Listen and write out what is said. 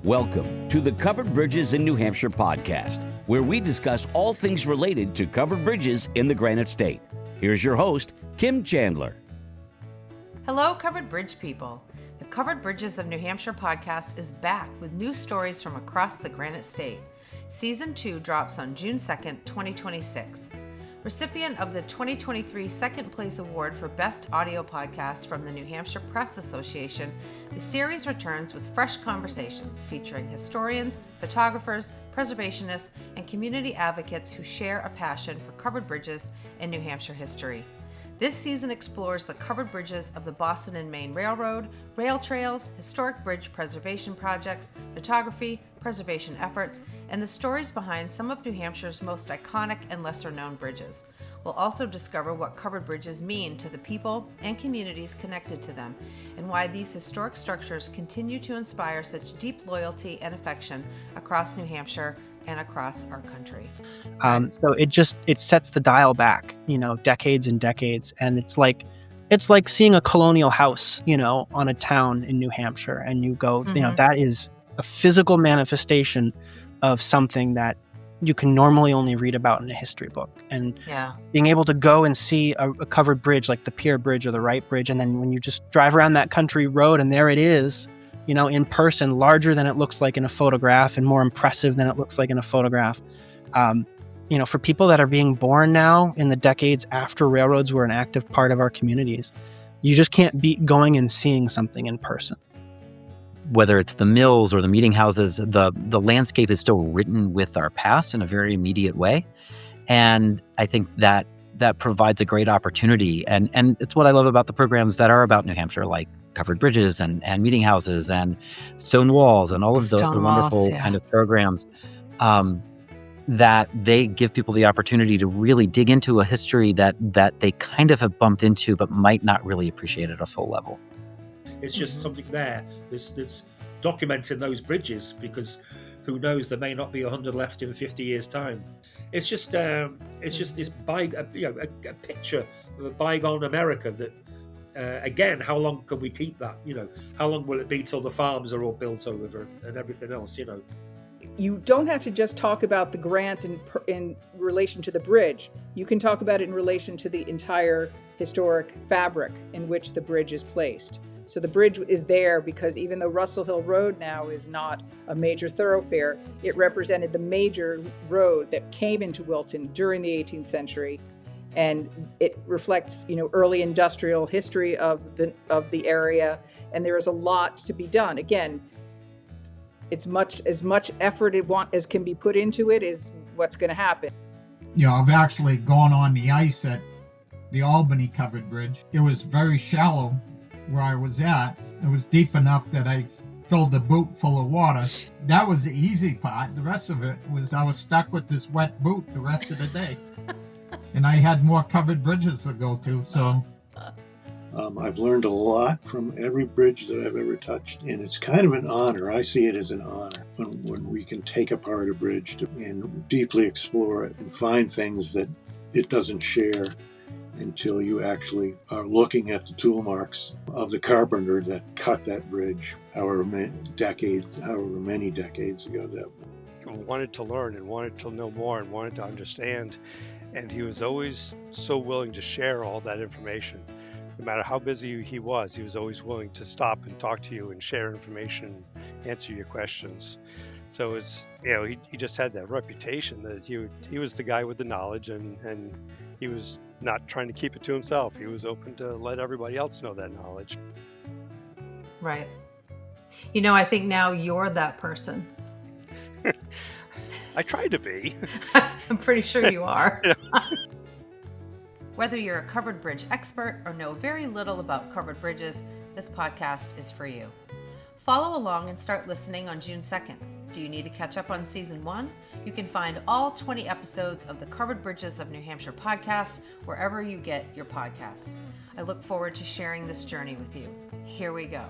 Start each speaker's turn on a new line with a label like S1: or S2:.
S1: Welcome to the Covered Bridges in New Hampshire podcast, where we discuss all things related to covered bridges in the Granite State. Here's your host, Kim Chandler.
S2: Hello, Covered Bridge people. The Covered Bridges of New Hampshire podcast is back with new stories from across the Granite State. Season 2 drops on June 2nd, 2026. Recipient of the 2023 Second Place Award for Best Audio Podcast from the New Hampshire Press Association, the series returns with fresh conversations featuring historians, photographers, preservationists, and community advocates who share a passion for covered bridges and New Hampshire history. This season explores the covered bridges of the Boston and Maine Railroad, rail trails, historic bridge preservation projects, photography, preservation efforts, and the stories behind some of New Hampshire's most iconic and lesser-known bridges. We'll also discover what covered bridges mean to the people and communities connected to them, and why these historic structures continue to inspire such deep loyalty and affection across New Hampshire and across our country.
S3: So it sets the dial back, decades and decades. And it's like seeing a colonial house, on a town in New Hampshire. And you go, that is a physical manifestation of something that you can normally only read about in a history book. And being able to go and see a covered bridge like the Pier Bridge or the Wright Bridge. And then when you just drive around that country road and there it is, in person, larger than it looks like in a photograph and more impressive than it looks like in a photograph. For people that are being born now in the decades after railroads were an active part of our communities, you just can't beat going and seeing something in person.
S4: Whether it's the mills or the meeting houses, the landscape is still written with our past in a very immediate way. And I think that provides a great opportunity. And it's what I love about the programs that are about New Hampshire, like covered bridges and meeting houses and stone walls and all of the wonderful kind of programs that they give people the opportunity to really dig into a history that they kind of have bumped into but might not really appreciate at a full level.
S5: It's just something there that's documenting those bridges, because who knows, there may not be 100 left in 50 years' time. It's just this a picture of a bygone America that. Again, how long can we keep that? How long will it be till the farms are all built over and everything else?
S6: You don't have to just talk about the grants in relation to the bridge. You can talk about it in relation to the entire historic fabric in which the bridge is placed. So the bridge is there because even though Russell Hill Road now is not a major thoroughfare, it represented the major road that came into Wilton during the 18th century. And it reflects, early industrial history of the area, and there is a lot to be done. Again, as much effort as can be put into it is what's going to happen.
S7: I've actually gone on the ice at the Albany covered bridge. It was very shallow where I was at. It was deep enough that I filled the boot full of water. That was the easy part. The rest of it was I was stuck with this wet boot the rest of the day. And I had more covered bridges to go to, so.
S8: I've learned a lot from every bridge that I've ever touched, and it's kind of an honor. I see it as an honor when we can take apart a bridge and deeply explore it and find things that it doesn't share until you actually are looking at the tool marks of the carpenter that cut that bridge however many decades ago. That
S9: wanted to learn and wanted to know more and wanted to understand. And he was always so willing to share all that information. No matter how busy he was always willing to stop and talk to you and share information, answer your questions. So it's, he just had that reputation that he was the guy with the knowledge, and he was not trying to keep it to himself. He was open to let everybody else know that knowledge.
S2: Right. I think now you're that person.
S9: I try to be.
S2: I'm pretty sure you are. Whether you're a covered bridge expert or know very little about covered bridges, this podcast is for you. Follow along and start listening on June 2nd. Do you need to catch up on Season 1? You can find all 20 episodes of the Covered Bridges of New Hampshire podcast wherever you get your podcasts. I look forward to sharing this journey with you. Here we go.